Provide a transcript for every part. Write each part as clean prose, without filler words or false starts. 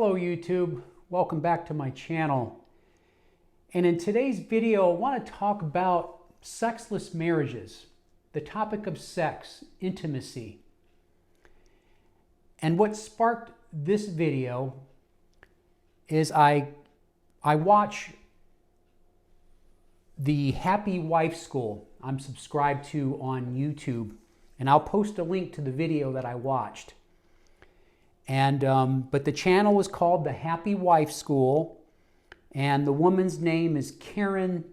Hello YouTube, welcome back to my channel. And in today's video, I want to talk about sexless marriages, the topic of sex, intimacy. And what sparked this video is I watch the Happy Wife School I'm subscribed to on YouTube, and I'll post a link to the video that I watched. And but the channel is called the Happy Wife School, and the woman's name is Karen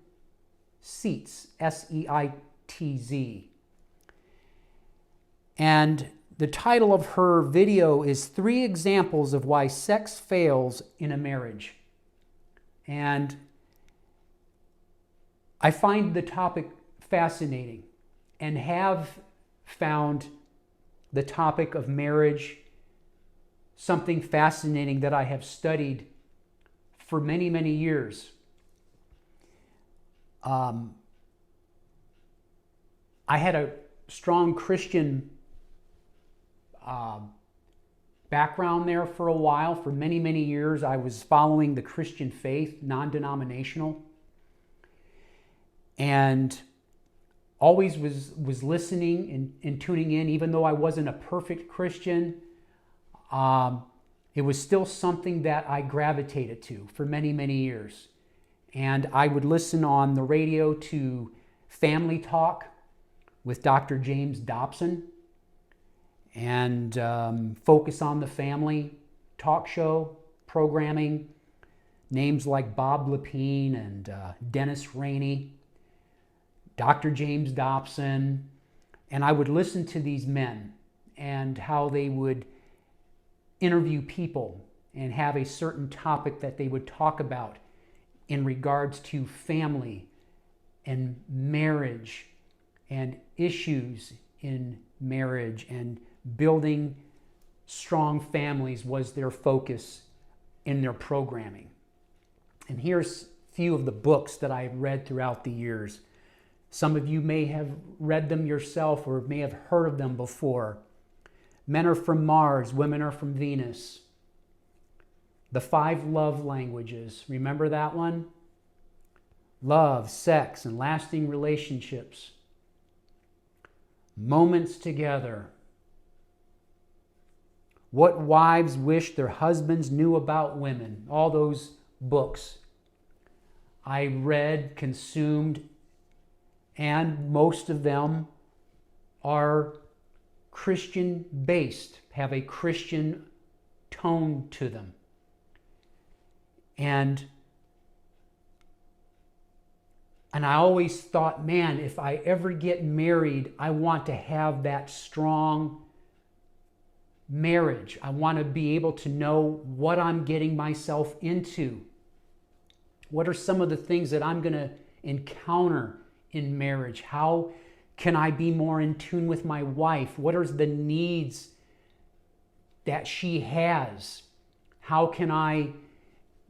Seitz, S-E-I-T-Z. And the title of her video is 3 Examples of Why Sex Fails in a Marriage. And I find the topic fascinating and have found the topic of marriage something fascinating that I have studied for many, many years. I had a strong Christian background there for a while. For many, many years, I was following the Christian faith, non-denominational, and always was listening and tuning in, even though I wasn't a perfect Christian. It was still something that I gravitated to for many, many years. And I would listen on the radio to Family Talk with Dr. James Dobson and Focus on the Family talk show programming, names like Bob Lepine and Dennis Rainey, Dr. James Dobson. And I would listen to these men and how they would interview people and have a certain topic that they would talk about in regards to family and marriage and issues in marriage, and building strong families was their focus in their programming. And here's a few of the books that I've read throughout the years. Some of you may have read them yourself or may have heard of them before. Men Are From Mars, Women Are From Venus. The 5 Love Languages. Remember that one? Love, sex, and lasting relationships. Moments Together. What Wives Wish Their Husbands Knew About Women. All those books I read, consumed, and most of them are Christian-based, have a Christian tone to them. And I always thought, man, if I ever get married, I want to have that strong marriage. I want to be able to know what I'm getting myself into. What are some of the things that I'm going to encounter in marriage? How can I be more in tune with my wife? What are the needs that she has? How can I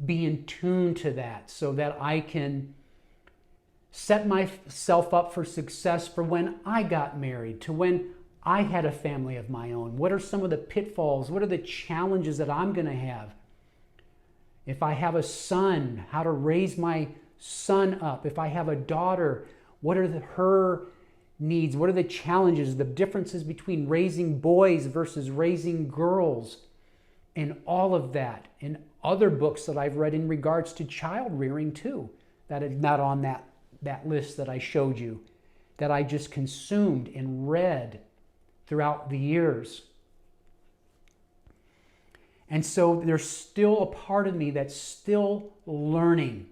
be in tune to that so that I can set myself up for success for when I got married, to when I had a family of my own? What are some of the pitfalls? What are the challenges that I'm going to have? If I have a son, how to raise my son up. If I have a daughter, what are her needs? What are the challenges, the differences between raising boys versus raising girls, and all of that, and other books that I've read in regards to child rearing too, that is not on that list that I showed you, that I just consumed and read throughout the years. And so there's still a part of me that's still learning.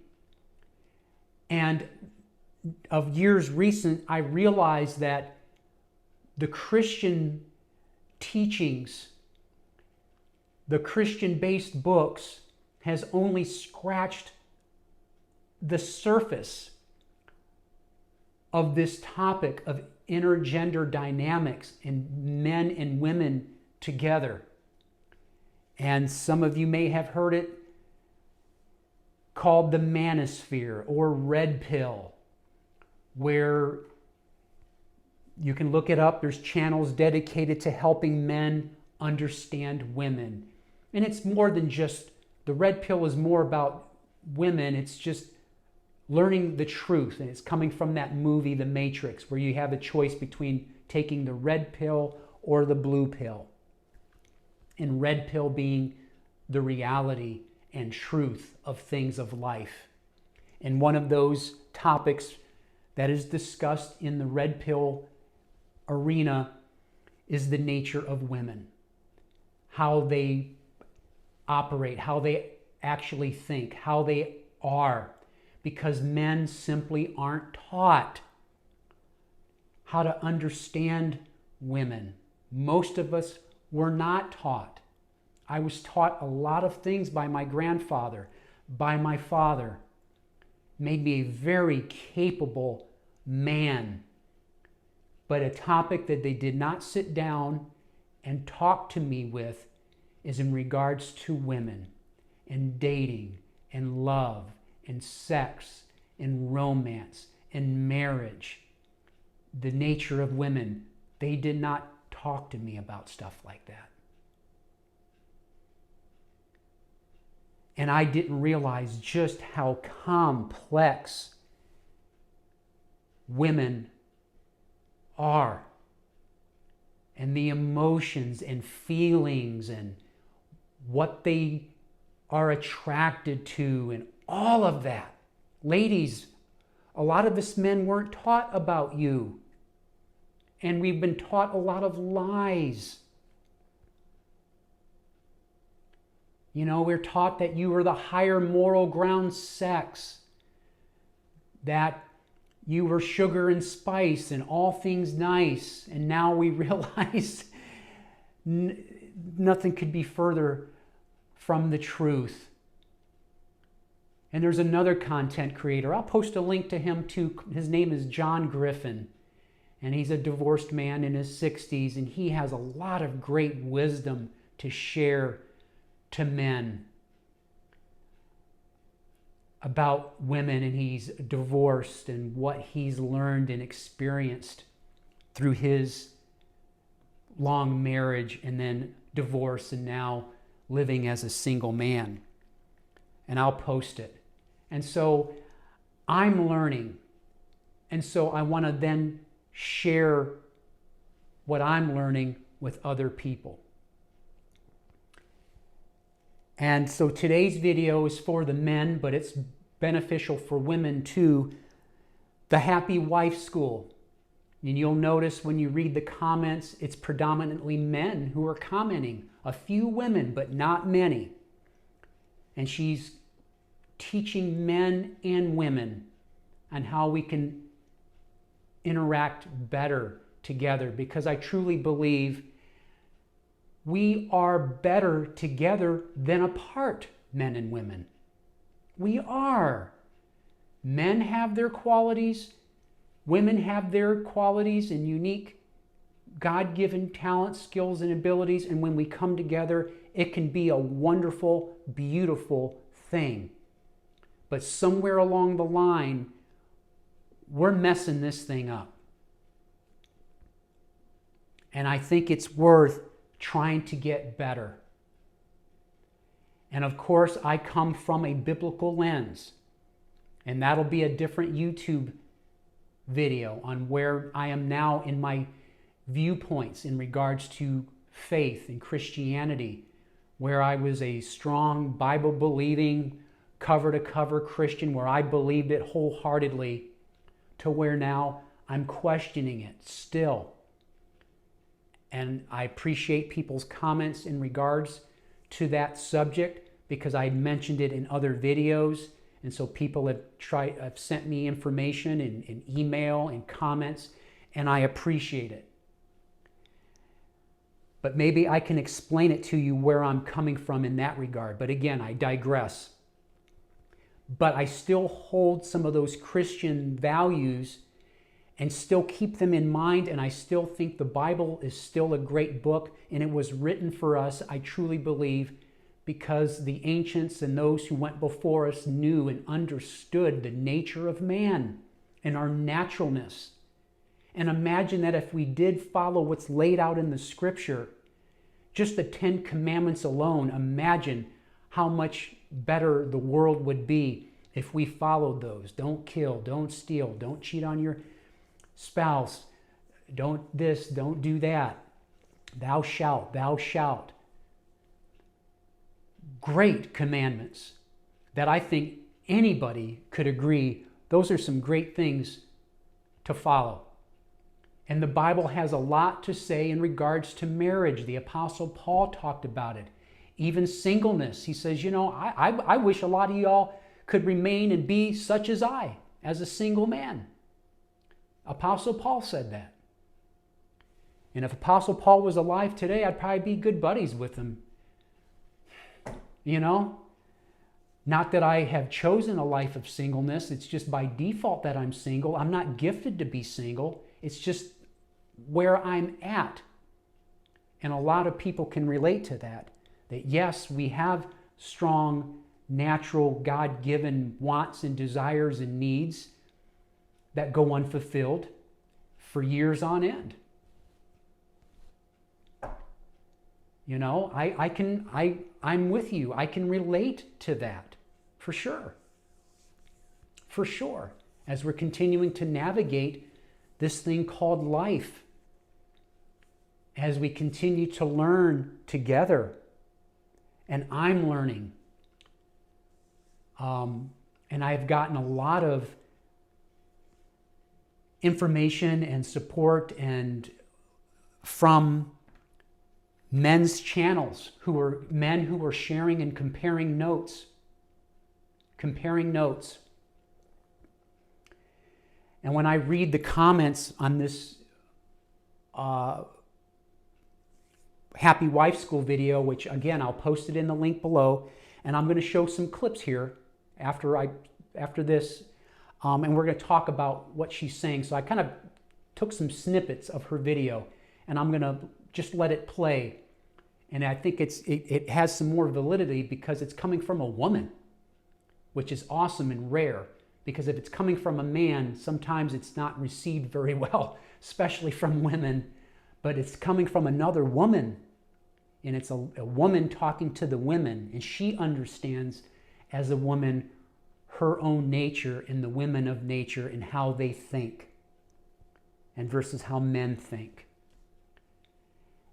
And of years recent, I realized that the Christian teachings, the Christian-based books, has only scratched the surface of this topic of intergender dynamics and men and women together. And some of you may have heard it called the manosphere or red pill, where you can look it up. There's channels dedicated to helping men understand women. And it's more than just The red pill is more about women. It's just learning the truth. And it's coming from that movie, The Matrix, where you have a choice between taking the red pill or the blue pill. And red pill being the reality and truth of things of life. And one of those topics that is discussed in the red pill arena is the nature of women, how they operate, how they actually think, how they are, because men simply aren't taught how to understand women. Most of us were not taught. I was taught a lot of things by my grandfather, by my father. Made me a very capable man. But a topic that they did not sit down and talk to me with is in regards to women and dating and love and sex and romance and marriage. The nature of women. They did not talk to me about stuff like that. And I didn't realize just how complex women are. And the emotions and feelings and what they are attracted to and all of that. Ladies, a lot of us men weren't taught about you. And we've been taught a lot of lies. You know, we're taught that you are the higher moral ground sex, that you were sugar and spice and all things nice. And now we realize nothing could be further from the truth. And there's another content creator. I'll post a link to him too. His name is John Griffin. And he's a divorced man in his 60s. And he has a lot of great wisdom to share to men about women, and he's divorced and what he's learned and experienced through his long marriage and then divorce and now living as a single man. And I'll post it. And so I'm learning. And so I want to then share what I'm learning with other people. And so today's video is for the men, but it's beneficial for women too. The Happy Wife School. And you'll notice when you read the comments, it's predominantly men who are commenting. A few women, but not many. And she's teaching men and women on how we can interact better together, because I truly believe we are better together than apart, men and women. We are. Men have their qualities. Women have their qualities and unique God-given talents, skills, and abilities. And when we come together, it can be a wonderful, beautiful thing. But somewhere along the line, we're messing this thing up. And I think it's worth trying to get better. And of course, I come from a biblical lens. And that'll be a different YouTube video on where I am now in my viewpoints in regards to faith and Christianity, where I was a strong Bible-believing, cover-to-cover Christian, where I believed it wholeheartedly, to where now I'm questioning it still. And I appreciate people's comments in regards to that subject, because I mentioned it in other videos. And so people have sent me information in email and comments, and I appreciate it. But maybe I can explain it to you where I'm coming from in that regard. But again, I digress. But I still hold some of those Christian values and still keep them in mind, and I still think the Bible is still a great book, and it was written for us, I truly believe, because the ancients and those who went before us knew and understood the nature of man and our naturalness. And imagine that if we did follow what's laid out in the Scripture, just the 10 Commandments alone, imagine how much better the world would be if we followed those. Don't kill, don't steal, don't cheat on your spouse, don't this, don't do that. Thou shalt, thou shalt. Great commandments that I think anybody could agree those are some great things to follow. And the Bible has a lot to say in regards to marriage. The Apostle Paul talked about it. Even singleness. He says, I wish a lot of y'all could remain and be such as I, as a single man. Apostle Paul said that. And if Apostle Paul was alive today, I'd probably be good buddies with him. Not that I have chosen a life of singleness. It's just by default that I'm single. I'm not gifted to be single. It's just where I'm at. And a lot of people can relate to that. That yes, we have strong, natural, God-given wants and desires and needs that go unfulfilled for years on end. I'm with you. I can relate to that, for sure. For sure. As we're continuing to navigate this thing called life, as we continue to learn together, and I'm learning, and I've gotten a lot of information and support and from men's channels men who are sharing and comparing notes. And when I read the comments on this Happy Wife School video, which again, I'll post it in the link below, and I'm going to show some clips here after this, and we're going to talk about what she's saying. So I kind of took some snippets of her video, and I'm going to just let it play. And I think it has some more validity because it's coming from a woman, which is awesome and rare. Because if it's coming from a man, sometimes it's not received very well, especially from women. But it's coming from another woman, and it's a woman talking to the women, and she understands as a woman her own nature and the women of nature and how they think, and versus how men think.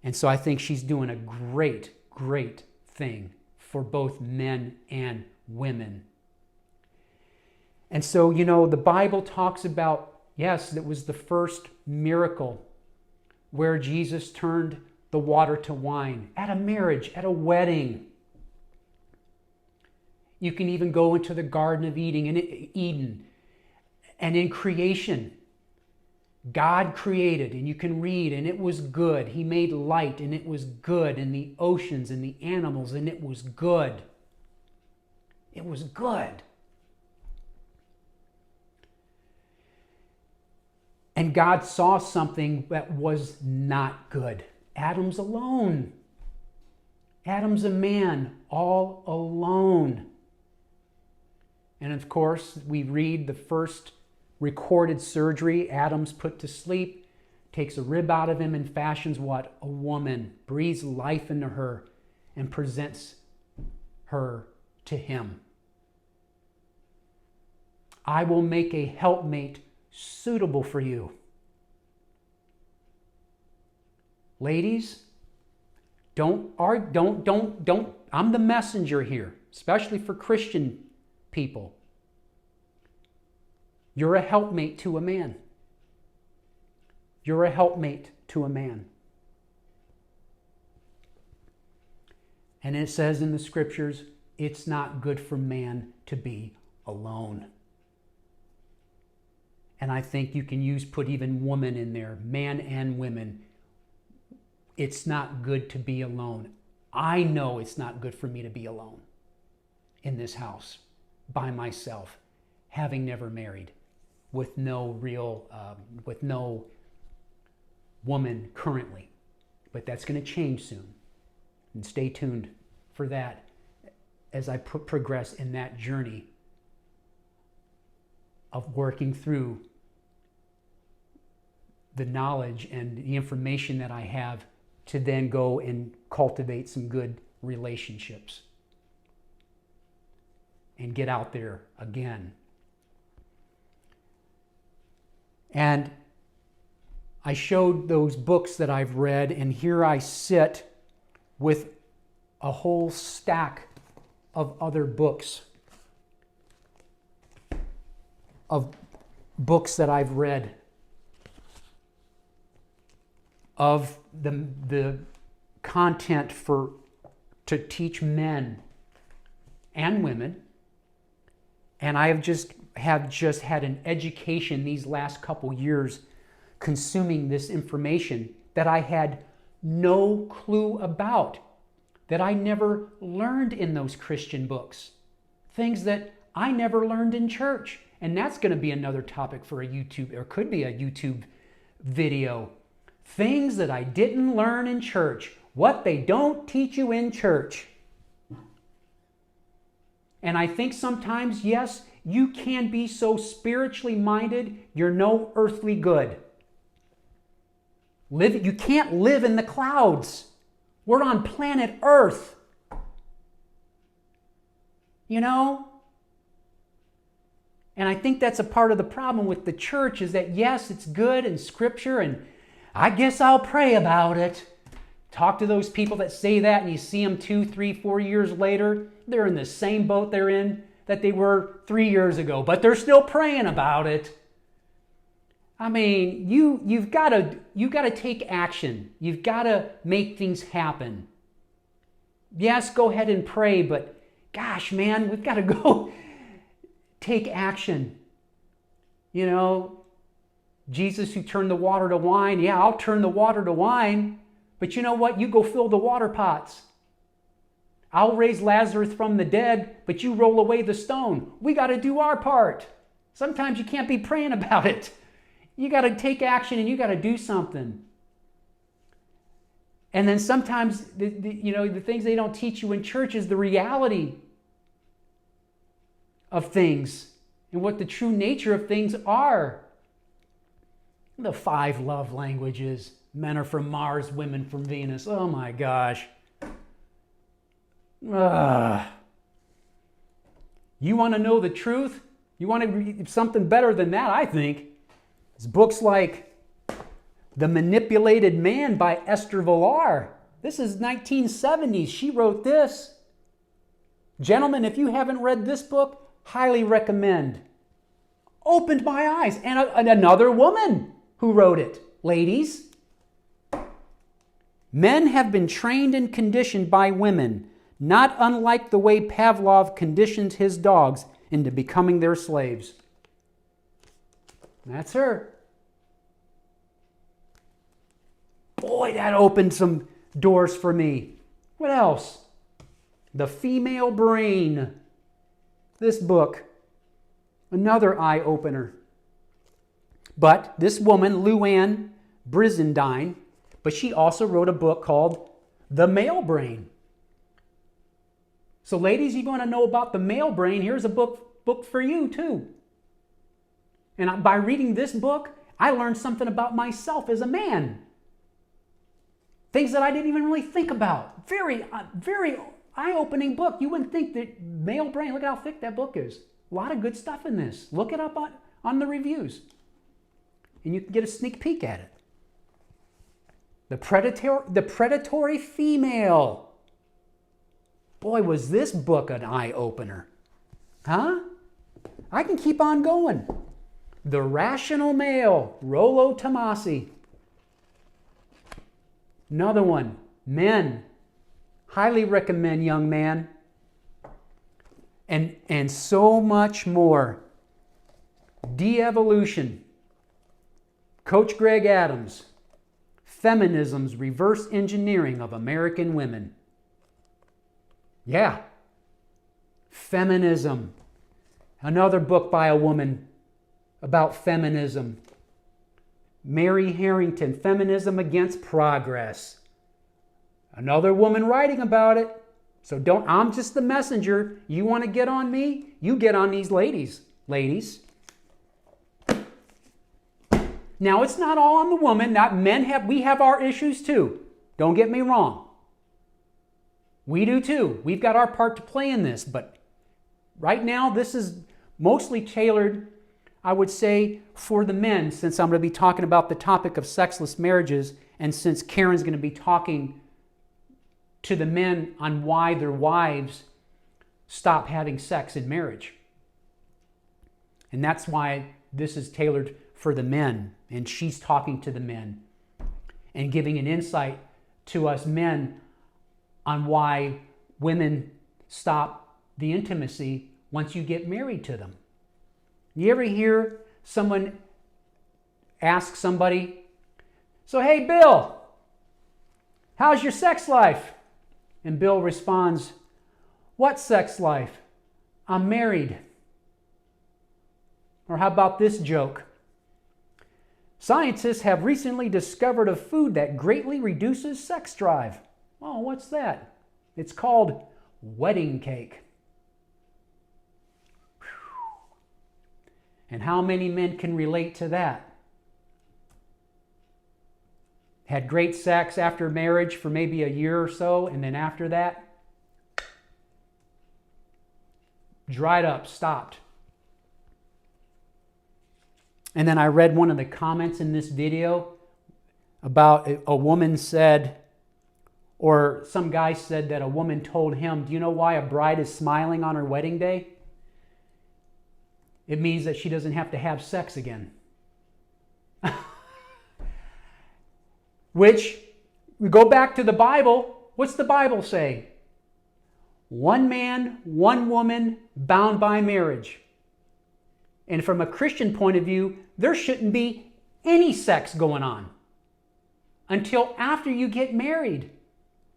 And so I think she's doing a great, great thing for both men and women. And so, the Bible talks about, yes, that was the first miracle where Jesus turned the water to wine at a marriage, at a wedding. You can even go into the Garden of Eden, and in creation, God created, and you can read, and it was good. He made light, and it was good, and the oceans and the animals, and it was good. It was good. And God saw something that was not good. Adam's alone. Adam's a man, all alone. And of course, we read the first recorded surgery. Adam's put to sleep, takes a rib out of him and fashions what? A woman. Breathes life into her and presents her to him. I will make a helpmate suitable for you. Ladies, I'm the messenger here, especially for Christian people. You're a helpmate to a man. You're a helpmate to a man. And it says in the scriptures, it's not good for man to be alone. And I think you can put even woman in there, man and women. It's not good to be alone. I know it's not good for me to be alone in this house by myself, having never married, with no woman currently. But that's going to change soon. And stay tuned for that as I progress in that journey of working through the knowledge and the information that I have to then go and cultivate some good relationships. and get out there again. And I showed those books that I've read, and here I sit with a whole stack of other books, of books that I've read, of the content to teach men and women. And I have just had an education these last couple years consuming this information that I had no clue about, that I never learned in those Christian books, things that I never learned in church. And that's going to be another topic for a YouTube, or could be a YouTube video. Things that I didn't learn in church, what they don't teach you in church. And I think sometimes, yes, you can be so spiritually minded, you're no earthly good. You can't live in the clouds. We're on planet Earth. You know? And I think that's a part of the problem with the church, is that yes, it's good in Scripture, and I guess I'll pray about it. Talk to those people that say that, and you see them 2, 3, 4 years later, they're in the same boat they're in that they were 3 years ago, but they're still praying about it. I mean, you've got to take action. You've got to make things happen. Yes, go ahead and pray, but gosh, man, we've got to go take action. You know, Jesus who turned the water to wine, yeah, I'll turn the water to wine, but you know what? You go fill the water pots. I'll raise Lazarus from the dead, but you roll away the stone. We got to do our part. Sometimes you can't be praying about it. You got to take action and you got to do something. And then sometimes, the things they don't teach you in church is the reality of things and what the true nature of things are. The 5 love languages. Men are from Mars, women from Venus. Oh my gosh. You want to know the truth? You want to read something better than that, I think. It's books like The Manipulated Man by Esther Villar. This is 1970s. She wrote this. Gentlemen, if you haven't read this book, highly recommend. Opened my eyes. And another woman who wrote it. Ladies, men have been trained and conditioned by women, not unlike the way Pavlov conditioned his dogs into becoming their slaves. That's her. Boy, that opened some doors for me. What else? The Female Brain. This book. Another eye-opener. But this woman, Luann Brizendine, but she also wrote a book called The Male Brain. So ladies, you want to know about the male brain, here's a book for you too. And by reading this book, I learned something about myself as a man. Things that I didn't even really think about. Very, very eye-opening book. You wouldn't think that male brain, look at how thick that book is. A lot of good stuff in this. Look it up on the reviews. And you can get a sneak peek at it. The predatory female. Boy, was this book an eye-opener. Huh? I can keep on going. The Rational Male, Rollo Tomasi. Another one, Men. Highly recommend, young man. And so much more. De-evolution. Coach Greg Adams. Feminism's Reverse Engineering of American Women. Yeah. Feminism. Another book by a woman about feminism. Mary Harrington, Feminism Against Progress. Another woman writing about it. So I'm just the messenger. You want to get on me? You get on these ladies. Ladies. Now, it's not all on the woman. We have our issues too. Don't get me wrong. We do too. We've got our part to play in this, but right now, this is mostly tailored, I would say, for the men, since I'm going to be talking about the topic of sexless marriages, and since Karen's going to be talking to the men on why their wives stop having sex in marriage. And that's why this is tailored for the men, and she's talking to the men and giving an insight to us men on why women stop the intimacy once you get married to them. You ever hear someone ask somebody, so hey Bill, how's your sex life? And Bill responds, what sex life? I'm married. Or how about this joke? Scientists have recently discovered a food that greatly reduces sex drive. Oh, what's that? It's called wedding cake. And how many men can relate to that? Had great sex after marriage for maybe a year or so, and then after that, dried up, stopped. And then I read one of the comments in this video about a woman said, or some guy said that a woman told him, do you know why a bride is smiling on her wedding day? It means that she doesn't have to have sex again. Which, we go back to the Bible, what's the Bible say? One man, one woman, bound by marriage. And from a Christian point of view, there shouldn't be any sex going on until after you get married.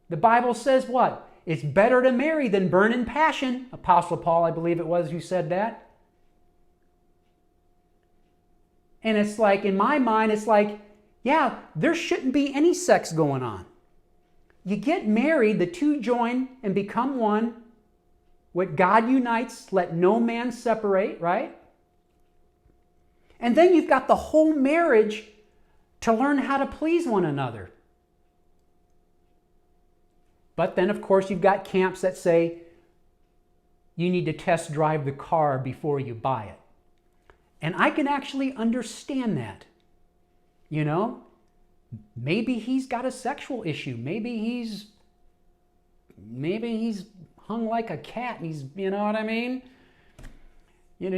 The Bible says what? It's better to marry than burn in passion. Apostle Paul, I believe it was, who said that. And it's like, in my mind, it's like, yeah, there shouldn't be any sex going on. You get married, the two join and become one. What God unites, let no man separate, right? And then you've got the whole marriage to learn how to please one another. But then, of course, you've got camps that say you need to test drive the car before you buy it. And I can actually understand that. You know, maybe he's got a sexual issue. Maybe he's hung like a cat and he's, you know what I mean? You know,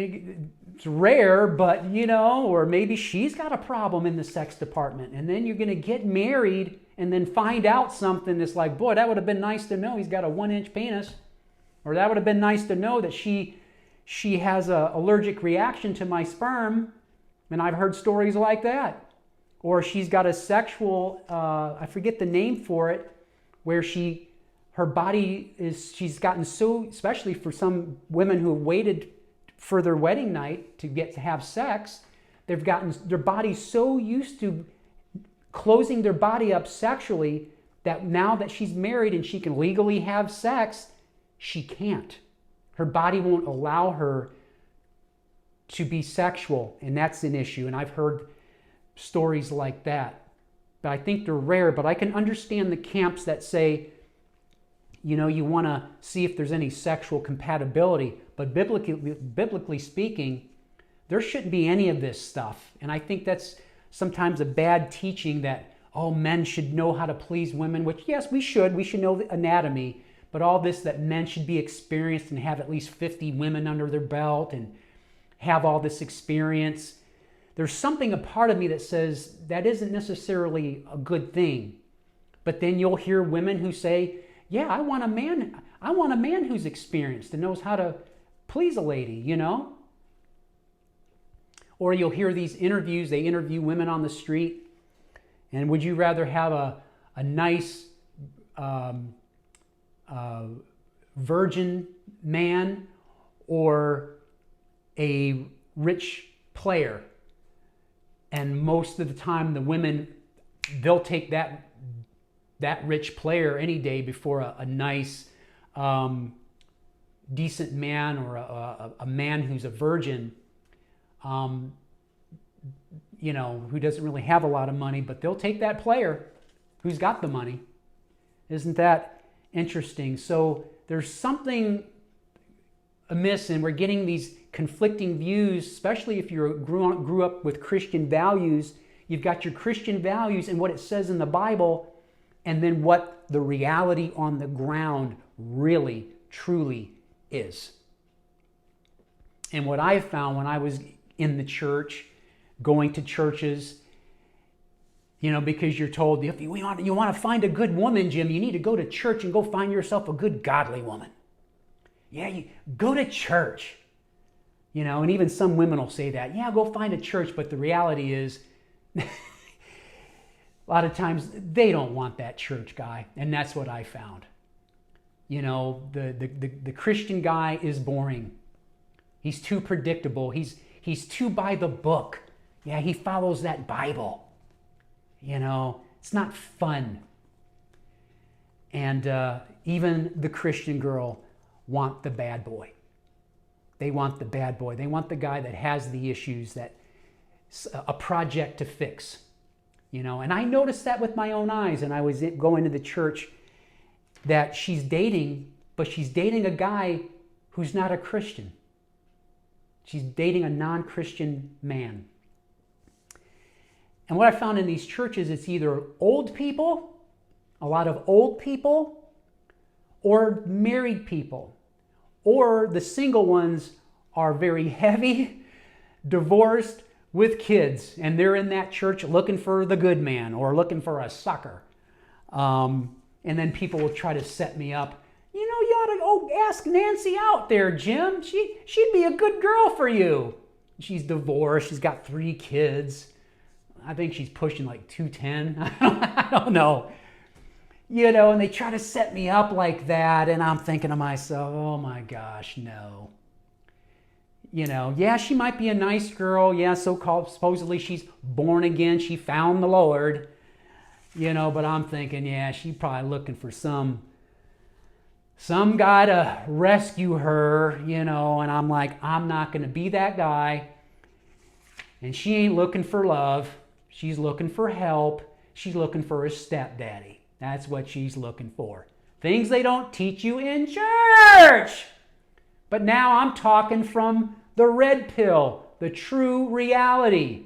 it's rare, but, you know, or maybe she's got a problem in the sex department. And then you're going to get married and then find out something that's like, boy, that would have been nice to know he's got a 1-inch penis. Or that would have been nice to know that she has an allergic reaction to my sperm. And I've heard stories like that. Or she's got a sexual, I forget the name for it, where her body is, she's gotten so, especially for some women who have waited for their wedding night to get to have sex, they've gotten their body so used to closing their body up sexually that now that she's married and she can legally have sex, she can't. Her body won't allow her to be sexual, and that's an issue. And I've heard stories like that. But I think they're rare, but I can understand the camps that say, you know, you want to see if there's any sexual compatibility. But biblically speaking, there shouldn't be any of this stuff. And I think that's sometimes a bad teaching that, oh, men should know how to please women, which, yes, we should. We should know the anatomy. But all this that men should be experienced and have at least 50 women under their belt and have all this experience. There's something, a part of me that says that isn't necessarily a good thing. But then you'll hear women who say, yeah, I want a man who's experienced and knows how to please a lady, you know? Or you'll hear these interviews, they interview women on the street, and would you rather have a nice virgin man or a rich player? And most of the time the women, they'll take that rich player any day before a nice, decent man or a man who's a virgin, you know, who doesn't really have a lot of money, but they'll take that player who's got the money. Isn't that interesting? So there's something amiss, and we're getting these conflicting views, especially if you grew up with Christian values. You've got your Christian values and what it says in the Bible, and then what the reality on the ground really, truly is. And what I found when I was in the church, going to churches, because you're told, if you want to find a good woman, Jim, you need to go to church and go find yourself a good godly woman. Yeah, you go to church. And even some women will say that. Yeah, go find a church. But the reality is, a lot of times they don't want that church guy. And that's what I found. The Christian guy is boring. He's too predictable. He's too by the book. Yeah, he follows that Bible. It's not fun. And even the Christian girl want the bad boy. They want the bad boy. They want the guy that has the issues, that a project to fix. And I noticed that with my own eyes. And I was going to the church that she's dating, but she's dating a guy who's not a Christian. She's dating a non-Christian man. And what I found in these churches, it's either old people, a lot of old people, or married people. Or the single ones are very heavy, divorced, with kids. And they're in that church looking for the good man or looking for a sucker. And then people will try to set me up. You ought to ask Nancy out there, Jim. She'd be a good girl for you. She's divorced. She's got 3 kids. I think she's pushing like 210. I don't know. And they try to set me up like that. And I'm thinking to myself, oh my gosh, no. Yeah, she might be a nice girl. Yeah, so-called, supposedly she's born again. She found the Lord. But I'm thinking, yeah, she's probably looking for some guy to rescue her, and I'm like, I'm not going to be that guy. And she ain't looking for love. She's looking for help. She's looking for a stepdaddy. That's what she's looking for. Things they don't teach you in church. But now I'm talking from the red pill, the true reality.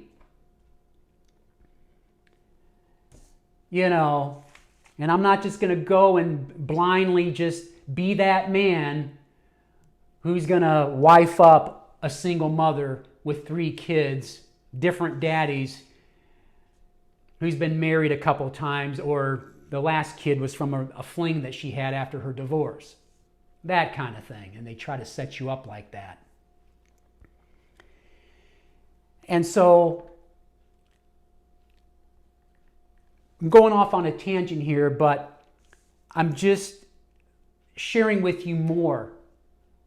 And I'm not just going to go and blindly just be that man who's going to wife up a single mother with 3 kids, different daddies, who's been married a couple times, or the last kid was from a fling that she had after her divorce. That kind of thing. And they try to set you up like that. And so, I'm going off on a tangent here, but I'm just sharing with you more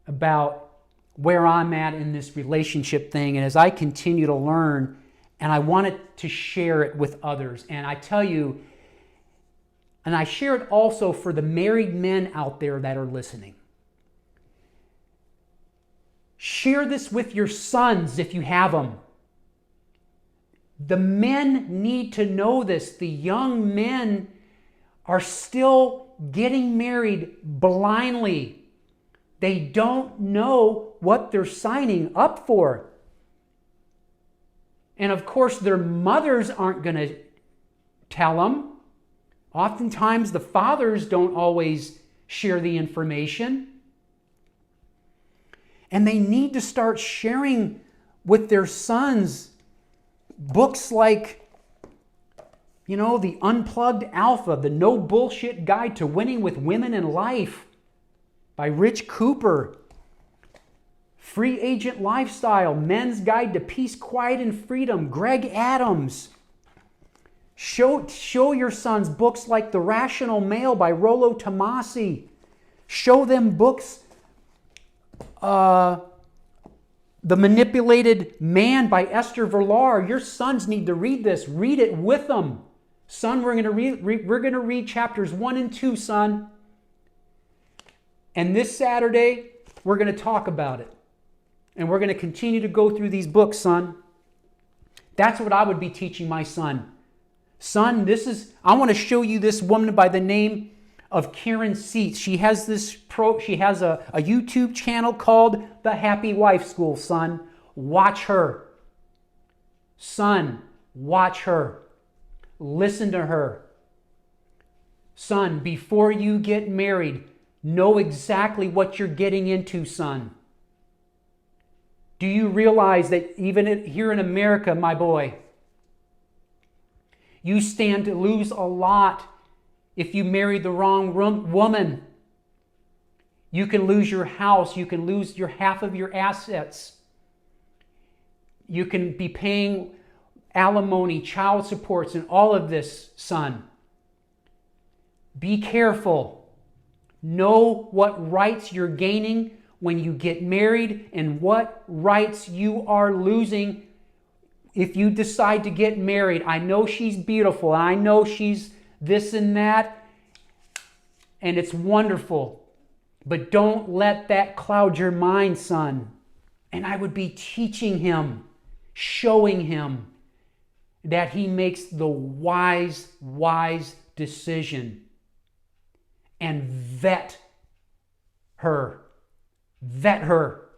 about where I'm at in this relationship thing. And as I continue to learn, and I wanted to share it with others. And I tell you, and I share it also for the married men out there that are listening. Share this with your sons if you have them. The men need to know this. The young men are still getting married blindly. They don't know what they're signing up for. And of course, their mothers aren't going to tell them. Oftentimes, the fathers don't always share the information. And they need to start sharing with their sons books like, The Unplugged Alpha, The No Bullshit Guide to Winning with Women in Life by Rich Cooper. Free Agent Lifestyle, Men's Guide to Peace, Quiet, and Freedom, Greg Adams. Show your sons books like The Rational Male by Rollo Tomasi. Show them books, The Manipulated Man by Esther Verlar. Your sons need to read this. Read it with them. Son, we're going to read chapters 1 and 2, son. And this Saturday, we're going to talk about it. And we're going to continue to go through these books, son. That's what I would be teaching my son. Son, I want to show you this woman by the name of Karen Seats. She has she has a YouTube channel called The Happy Wife School, son. Watch her. Son, watch her. Listen to her. Son, before you get married, know exactly what you're getting into, son. Do you realize that even here in America, my boy, you stand to lose a lot if you marry the wrong woman? You can lose your house. You can lose your half of your assets. You can be paying alimony, child supports, and all of this, son. Be careful. Know what rights you're gaining when you get married and what rights you are losing if you decide to get married. I know she's beautiful, and I know she's this and that, and it's wonderful. But don't let that cloud your mind, son. And I would be teaching him, showing him that he makes the wise decision. And vet her. Vet her.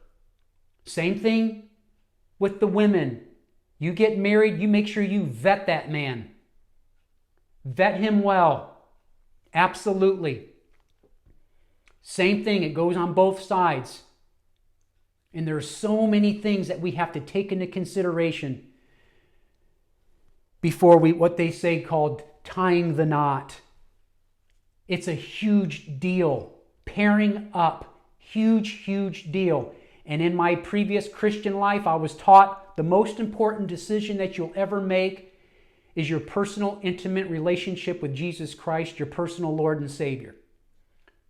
Same thing with the women. You get married, you make sure you vet that man. Vet him well. Absolutely. Same thing, it goes on both sides. And there are so many things that we have to take into consideration before what they say called tying the knot. It's a huge deal. Pairing up, huge deal. And in my previous Christian life, I was taught the most important decision that you'll ever make is your personal, intimate relationship with Jesus Christ, your personal Lord and Savior.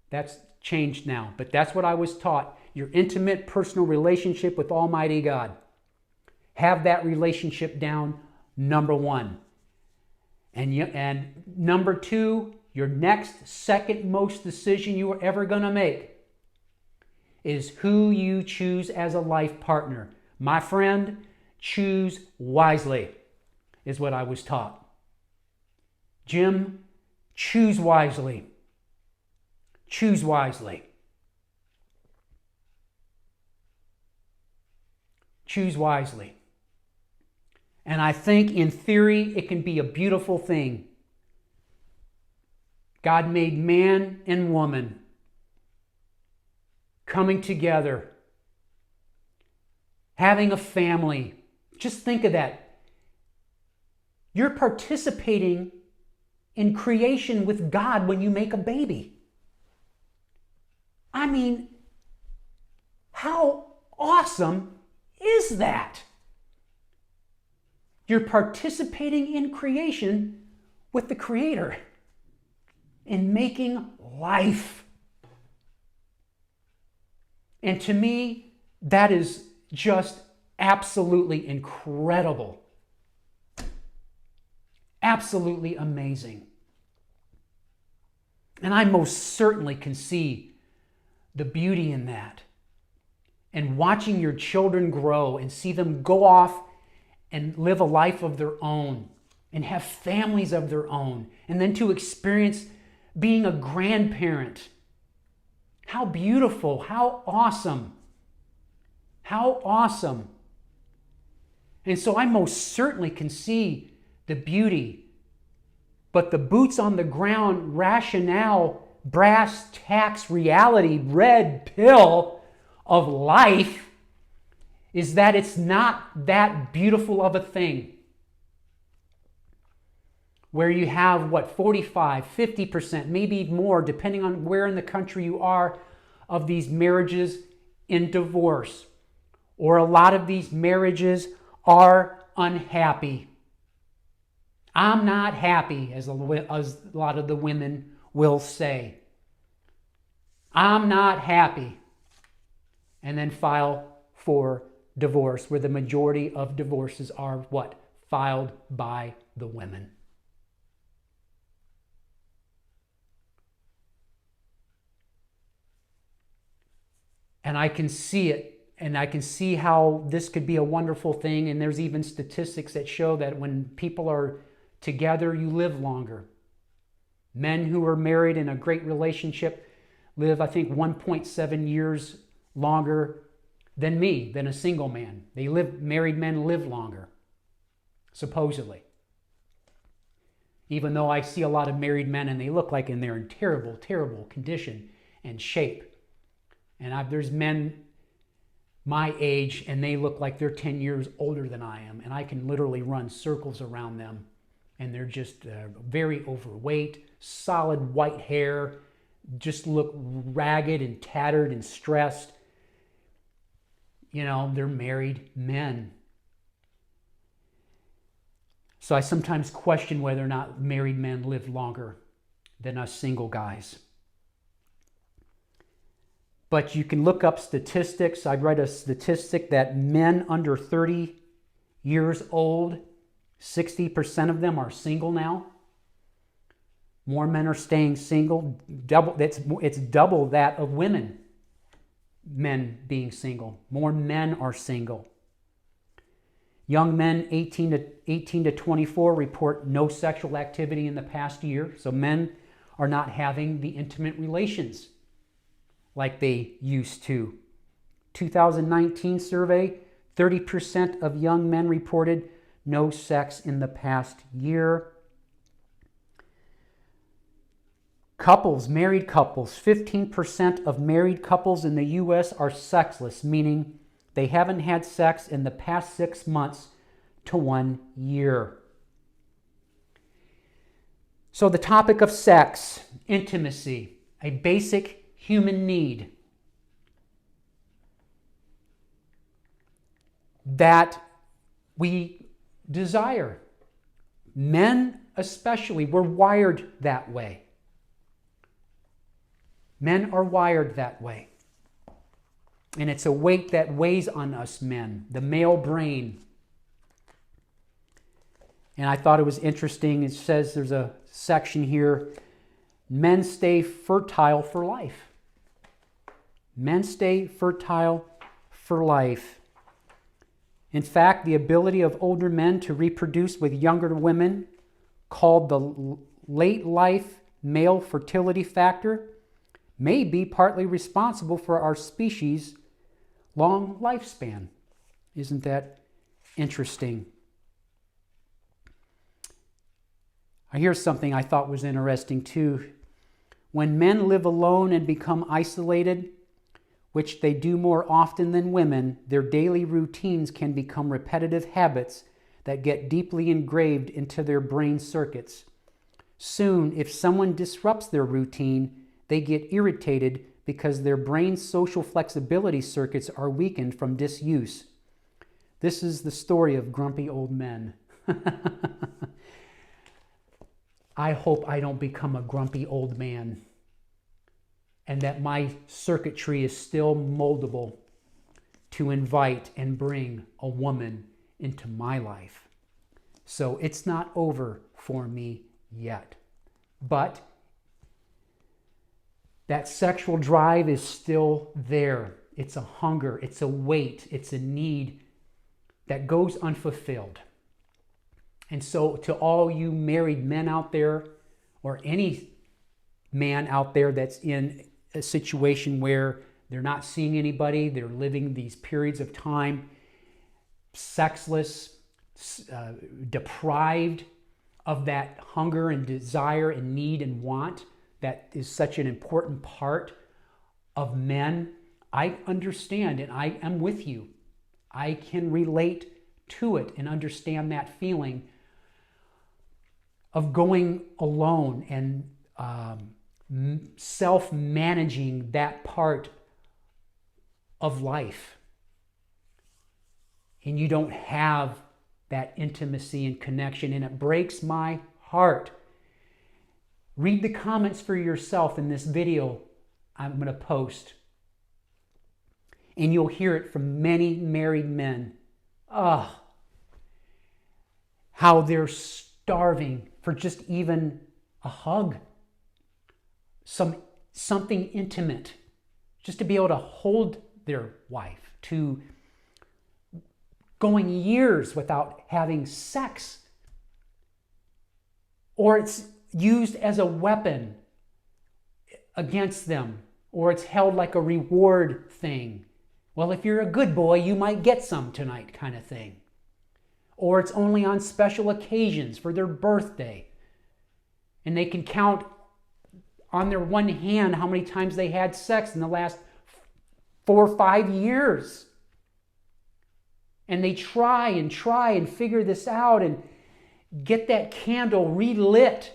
That's changed now, but that's what I was taught. Your intimate, personal relationship with Almighty God. Have that relationship down, number one. And number two, your next, second most decision you are ever going to make is who you choose as a life partner. My friend, choose wisely, is what I was taught. Jim, choose wisely. Choose wisely. Choose wisely. And I think in theory it can be a beautiful thing. God made man and woman coming together, having a family. Just think of that. You're participating in creation with God when you make a baby. I mean, how awesome is that? You're participating in creation with the Creator in making life. And to me, that is just absolutely incredible. Absolutely amazing. And I most certainly can see the beauty in that. And watching your children grow and see them go off and live a life of their own and have families of their own, and then to experience being a grandparent. How beautiful, how awesome. How awesome. And so I most certainly can see the beauty. But the boots on the ground rationale, brass tacks reality, red pill of life is that it's not that beautiful of a thing. Where you have, 45, 50%, maybe more, depending on where in the country you are, of these marriages in divorce. Or a lot of these marriages are unhappy. I'm not happy, as a lot of the women will say. I'm not happy. And then file for divorce, where the majority of divorces are what? Filed by the women. And I can see it, and I can see how this could be a wonderful thing. And there's even statistics that show that when people are together, you live longer. Men who are married in a great relationship live, I think, 1.7 years longer than me, than a single man. Married men live longer, supposedly. Even though I see a lot of married men and they look like they're in terrible, terrible condition and shape. And there's men my age and they look like they're 10 years older than I am. And I can literally run circles around them. And they're just very overweight, solid white hair, just look ragged and tattered and stressed. You know, they're married men. So I sometimes question whether or not married men live longer than us single guys. But you can look up statistics. I read a statistic that men under 30 years old, 60% of them are single now. More men are staying single. It's double that of men being single. More men are single. Young men 18 to 24 report no sexual activity in the past year. So men are not having the intimate relations like they used to. 2019 survey, 30% of young men reported no sex in the past year. Couples, married couples, 15% of married couples in the U.S. are sexless, meaning they haven't had sex in the past 6 months to 1 year. So the topic of sex, intimacy, a basic human need that we desire. Men especially, we're wired that way. Men are wired that way. And it's a weight that weighs on us men, the male brain. And I thought it was interesting. It says there's a section here, men stay fertile for life. Men stay fertile for life. In fact, the ability of older men to reproduce with younger women, called the late life male fertility factor, may be partly responsible for our species' long lifespan. Isn't that interesting? Here's something I thought was interesting too. When men live alone and become isolated, which they do more often than women, their daily routines can become repetitive habits that get deeply engraved into their brain circuits. Soon, if someone disrupts their routine, they get irritated because their brain's social flexibility circuits are weakened from disuse. This is the story of grumpy old men. I hope I don't become a grumpy old man and that my circuitry is still moldable to invite and bring a woman into my life. So it's not over for me yet. But that sexual drive is still there. It's a hunger, it's a weight, it's a need that goes unfulfilled. And so to all you married men out there, or any man out there that's in a situation where they're not seeing anybody, they're living these periods of time sexless, deprived of that hunger and desire and need and want that is such an important part of men, I understand and I am with you. I can relate to it and understand that feeling of going alone and self-managing that part of life. And you don't have that intimacy and connection, and it breaks my heart. Read the comments for yourself in this video I'm going to post, and you'll hear it from many married men. How they're starving for just even a hug, something intimate, just to be able to hold their wife, to going years without having sex. Or it's used as a weapon against them, or it's held like a reward thing. Well, if you're a good boy, you might get some tonight, kind of thing. Or it's only on special occasions for their birthday. And they can count on their one hand how many times they had sex in the last 4 or 5 years. And they try and figure this out and get that candle relit.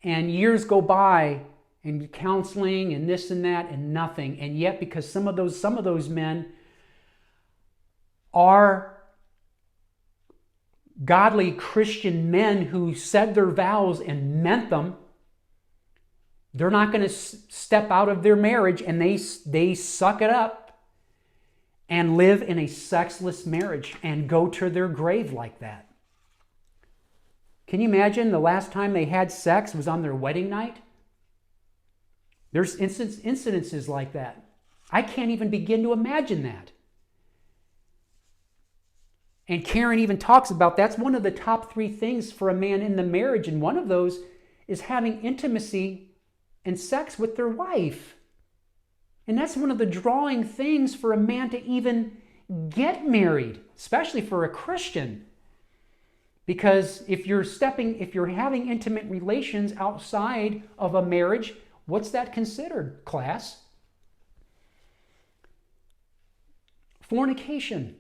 And years go by, and counseling and this and that and nothing. And yet, because some of those men are godly Christian men who said their vows and meant them, they're not going to step out of their marriage, and they suck it up and live in a sexless marriage and go to their grave like that. Can you imagine the last time they had sex was on their wedding night? There's incidences like that. I can't even begin to imagine that. And Karen even talks about that's one of the top 3 things for a man in the marriage, and one of those is having intimacy and sex with their wife. And that's one of the drawing things for a man to even get married, especially for a Christian. Because if you're having intimate relations outside of a marriage, what's that considered, class? Fornication.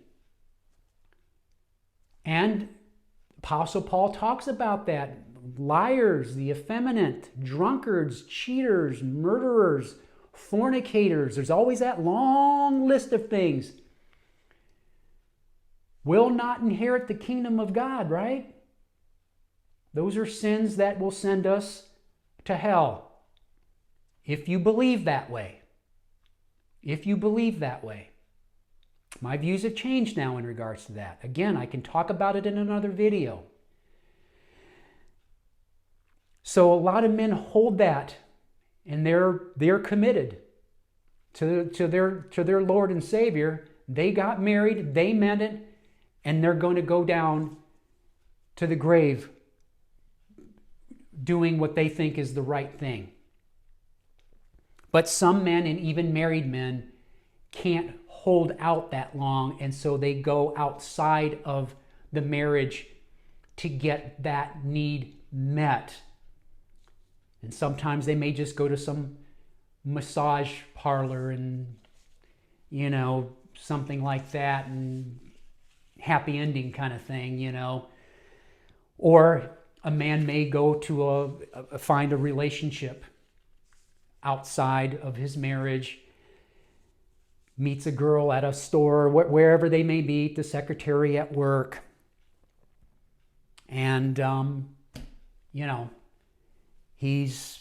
And Apostle Paul talks about that. Liars, the effeminate, drunkards, cheaters, murderers, fornicators. There's always that long list of things. Will not inherit the kingdom of God, right? Those are sins that will send us to hell. If you believe that way. If you believe that way. My views have changed now in regards to that. Again, I can talk about it in another video. So a lot of men hold that, and they're committed to their Lord and Savior. They got married, they meant it, and they're going to go down to the grave doing what they think is the right thing. But some men, and even married men, can't hold out that long, and so they go outside of the marriage to get that need met. And sometimes they may just go to some massage parlor and, something like that, and happy ending kind of thing, Or a man may go to find a relationship outside of his marriage, meets a girl at a store, wherever they may meet, the secretary at work, and he's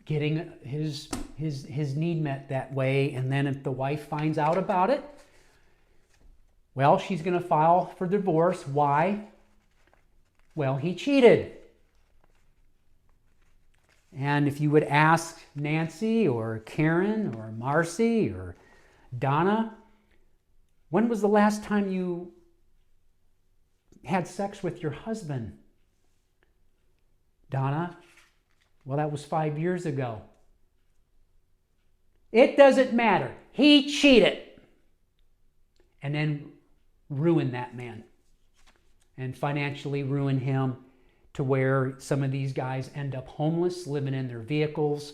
getting his need met that way. And then if the wife finds out about it, well, she's going to file for divorce. Why? Well, he cheated. And if you would ask Nancy or Karen or Marcy or Donna, when was the last time you had sex with your husband? Donna, well, that was 5 years ago. It doesn't matter. He cheated. And then ruin that man and financially ruin him to where some of these guys end up homeless, living in their vehicles,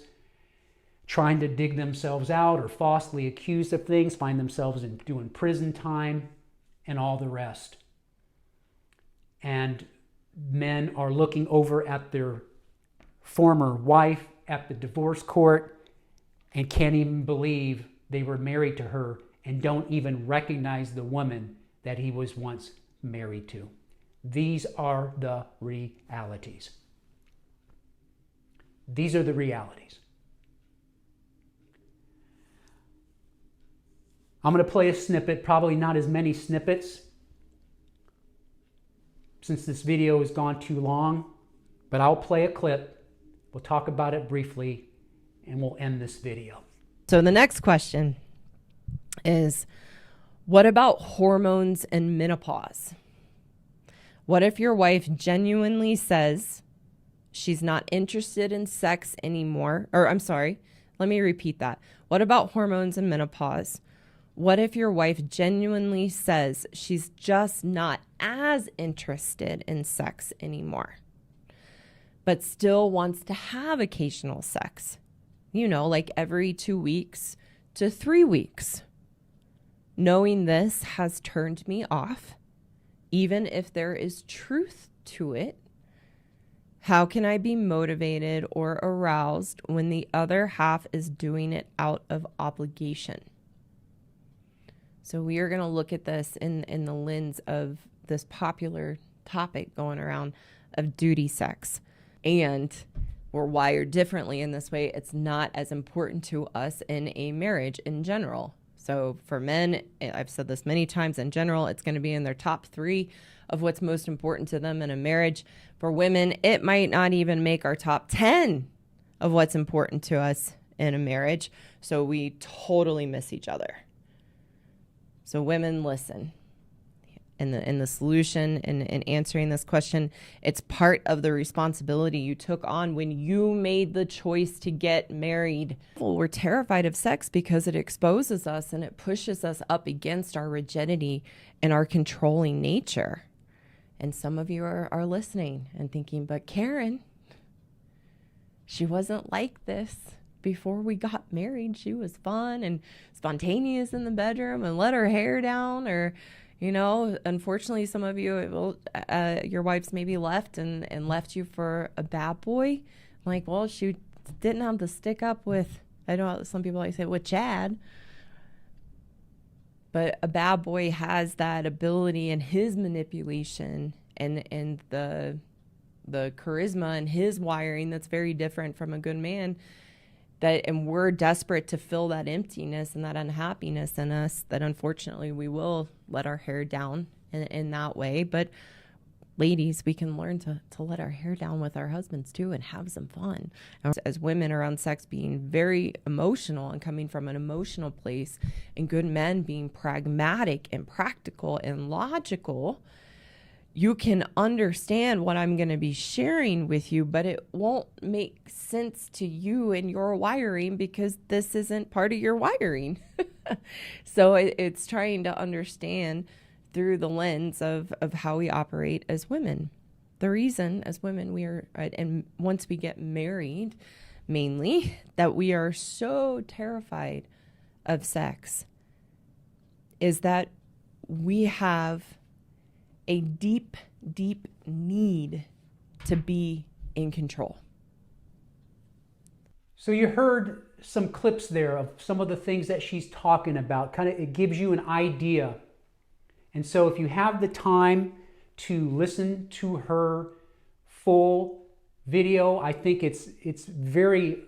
trying to dig themselves out or falsely accused of things, find themselves doing prison time and all the rest. And men are looking over at their former wife at the divorce court and can't even believe they were married to her and don't even recognize the woman that he was once married to. These are the realities. These are the realities. I'm going to play a snippet, probably not as many snippets since this video has gone too long, but I'll play a clip. We'll talk about it briefly and we'll end this video. So the next question is, what about hormones and menopause? What if your wife genuinely says she's not interested in sex anymore? Or I'm sorry, let me repeat that. What about hormones and menopause? What if your wife genuinely says she's just not as interested in sex anymore, but still wants to have occasional sex? You know, like every 2 weeks to 3 weeks. Knowing this has turned me off, even if there is truth to it. How can I be motivated or aroused when the other half is doing it out of obligation? So we are going to look at this in the lens of this popular topic going around of duty sex. And we're wired differently in this way. It's not as important to us in a marriage in general. So for men, I've said this many times, in general, it's going to be in their top 3 of what's most important to them in a marriage. For women, it might not even make our top 10 of what's important to us in a marriage. So we totally miss each other. So women, listen. In the solution in answering this question, it's part of the responsibility you took on when you made the choice to get married. We're terrified of sex because it exposes us and it pushes us up against our rigidity and our controlling nature. And some of you are listening and thinking, but Karen, she wasn't like this before we got married. She was fun and spontaneous in the bedroom and let her hair down, or you know, unfortunately, some of you, your wife's maybe left and left you for a bad boy. Like, well, she didn't have to stick up with, I know some people like to say, with Chad. But a bad boy has that ability in his manipulation and the charisma and his wiring that's very different from a good man. And we're desperate to fill that emptiness and that unhappiness in us, that unfortunately we will let our hair down in that way. But ladies, we can learn to let our hair down with our husbands too and have some fun. As women around sex being very emotional and coming from an emotional place, and good men being pragmatic and practical and logical, you can understand what I'm going to be sharing with you, but it won't make sense to you and your wiring because this isn't part of your wiring. So it's trying to understand through the lens of how we operate as women. The reason as women we are, and once we get married, mainly, that we are so terrified of sex is that we have a deep, deep need to be in control. So you heard some clips there of some of the things that she's talking about. Kind of, it gives you an idea. And so if you have the time to listen to her full video, I think it's very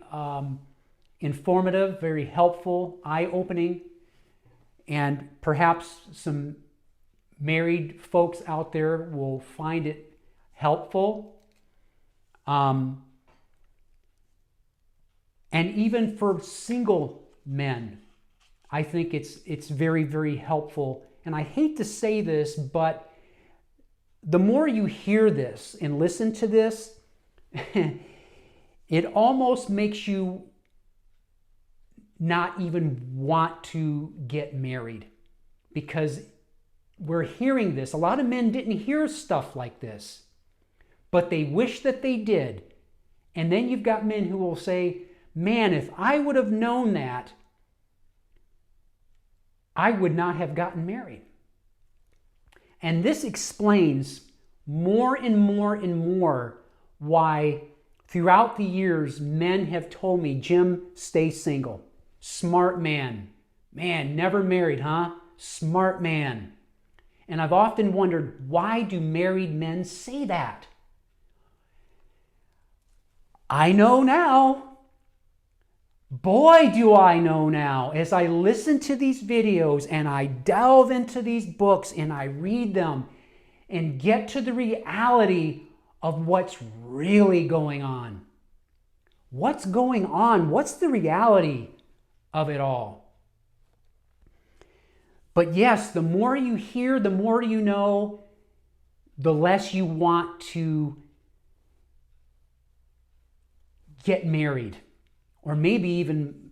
informative, very helpful, eye-opening, and perhaps some married folks out there will find it helpful. And even for single men, I think it's very, very helpful. And I hate to say this, but the more you hear this and listen to this, it almost makes you not even want to get married, because we're hearing this. A lot of men didn't hear stuff like this, but they wish that they did. And then you've got men who will say, man, if I would have known that, I would not have gotten married. And this explains more and more and more why throughout the years men have told me, Jim, stay single. Smart man. Man, never married, huh? Smart man. And I've often wondered, why do married men say that? I know now. Boy, do I know now. As I listen to these videos and I delve into these books and I read them and get to the reality of what's really going on. What's going on? What's the reality of it all? But yes, the more you hear, the more you know, the less you want to get married, or maybe even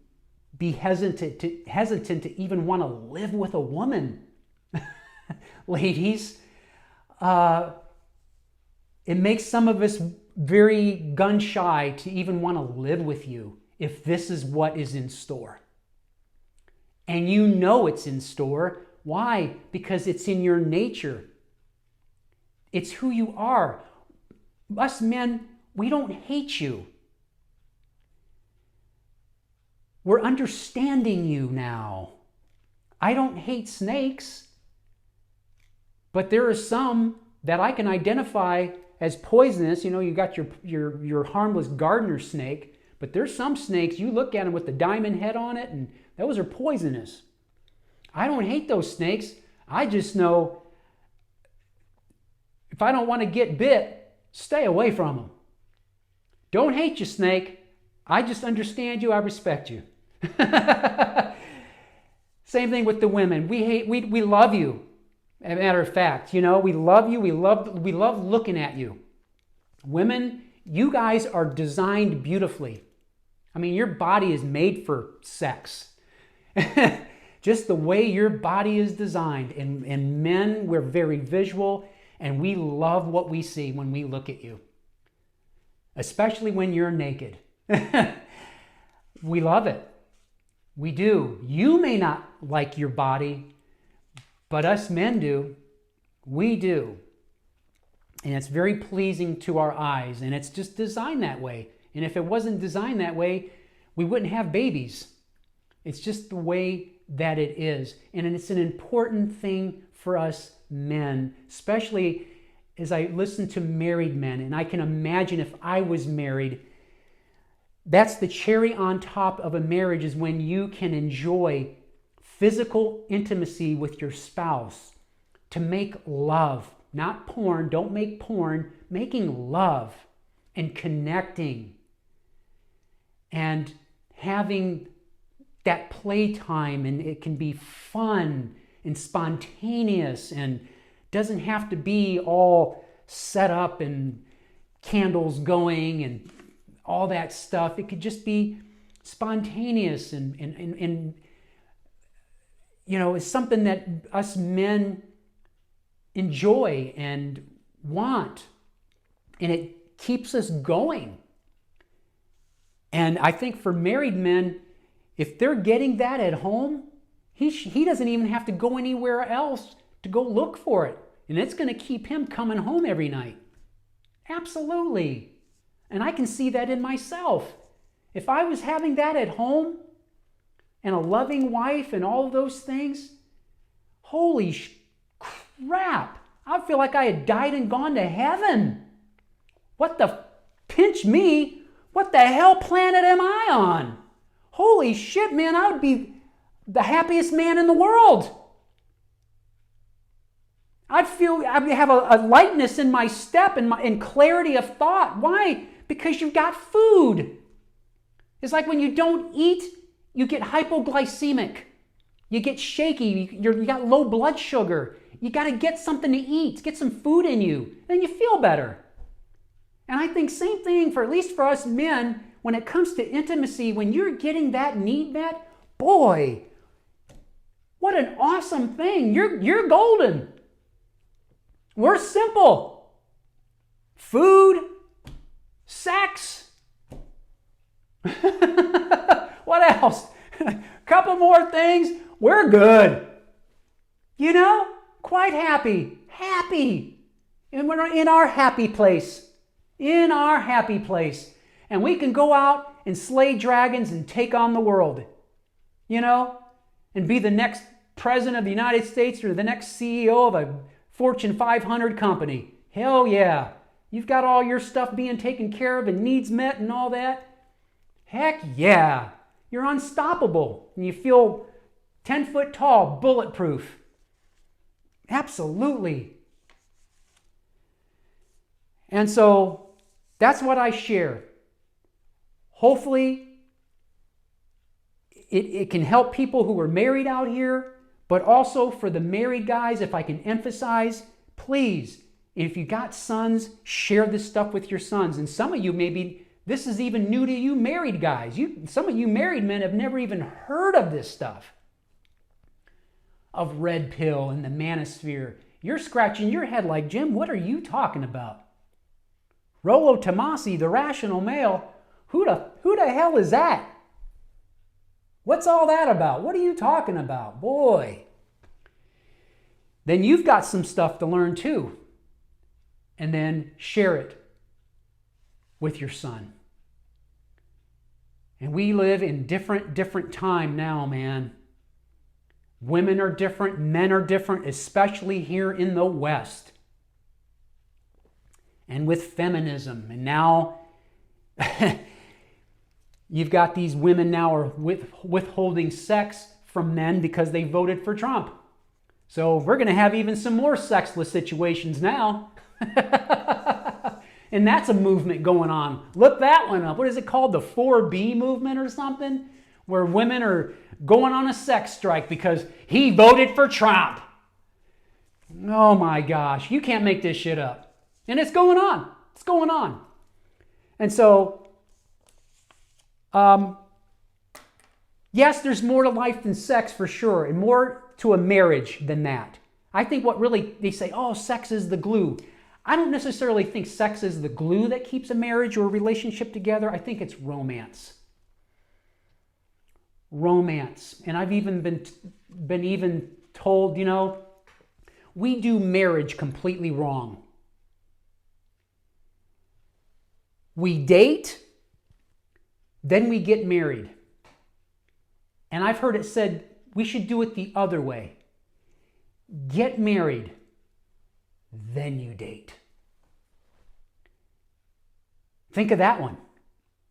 be hesitant to even want to live with a woman. Ladies, it makes some of us very gun shy to even want to live with you if this is what is in store. And you know it's in store. Why? Because it's in your nature. It's who you are. Us men, we don't hate you. We're understanding you now. I don't hate snakes, but there are some that I can identify as poisonous. You know, you got your harmless gardener snake, but there's some snakes, you look at them with the diamond head on it, and those are poisonous. I don't hate those snakes. I just know if I don't want to get bit, stay away from them. Don't hate you, snake. I just understand you. I respect you. Same thing with the women. We love you. As a matter of fact, you know, we love you. We love looking at you. Women, you guys are designed beautifully. I mean, your body is made for sex. Just the way your body is designed. And men, we're very visual, and we love what we see when we look at you. Especially when you're naked. We love it. We do. You may not like your body, but us men do. We do. And it's very pleasing to our eyes, and it's just designed that way. And if it wasn't designed that way, we wouldn't have babies. It's just the way that it is. And it's an important thing for us men, especially as I listen to married men, and I can imagine if I was married, that's the cherry on top of a marriage, is when you can enjoy physical intimacy with your spouse, to make love, not porn. Don't make porn. Making love and connecting and having that playtime, and it can be fun and spontaneous and doesn't have to be all set up and candles going and all that stuff. It could just be spontaneous and you know, it's something that us men enjoy and want, and it keeps us going. And I think for married men, if they're getting that at home, he doesn't even have to go anywhere else to go look for it, and it's going to keep him coming home every night. Absolutely. And I can see that in myself. If I was having that at home and a loving wife and all of those things, holy crap, I feel like I had died and gone to heaven. What the pinch me? What the hell planet am I on? Holy shit, man, I would be the happiest man in the world. I'd have a lightness in my step and clarity of thought. Why? Because you've got food. It's like when you don't eat, you get hypoglycemic. You get shaky. You got low blood sugar. You got to get something to eat. Get some food in you. Then you feel better. And I think same thing for, at least for us men, when it comes to intimacy, when you're getting that need met, boy, what an awesome thing. You're golden. We're simple. Food, sex. What else? A couple more things. We're good. You know, quite happy. Happy. And we're in our happy place. In our happy place. And we can go out and slay dragons and take on the world. You know, and be the next president of the United States or the next CEO of a Fortune 500 company. Hell yeah. You've got all your stuff being taken care of and needs met and all that. Heck yeah. You're unstoppable. And you feel 10 foot tall, bulletproof. Absolutely. And so that's what I share. Hopefully it can help people who are married out here, but also for the married guys, if I can emphasize, please If you got sons, share this stuff with your sons. And some of you maybe, this is even new to you married guys. Some of you married men have never even heard of this stuff. Of red pill and the manosphere. You're scratching your head like, Jim, what are you talking about? Rollo Tomasi, the rational male, who the hell is that? What's all that about? What are you talking about? Boy. Then you've got some stuff to learn too. And then share it with your son. And we live in different time now, man. Women are different, men are different, especially here in the West. And with feminism. And now you've got these women now are withholding sex from men because they voted for Trump. So we're going to have even some more sexless situations now. And that's a movement going on. Look that one up. What is it called? The 4B movement or something? Where women are going on a sex strike because he voted for Trump. Oh my gosh. You can't make this shit up. And it's going on. It's going on. And so, yes, there's more to life than sex for sure, and more to a marriage than that. I think what really, they say, oh, sex is the glue. I don't necessarily think sex is the glue that keeps a marriage or a relationship together. I think it's romance. Romance. And I've even been told, you know, we do marriage completely wrong. We date, then we get married. And I've heard it said we should do it the other way. Get married, then you date. Think of that one.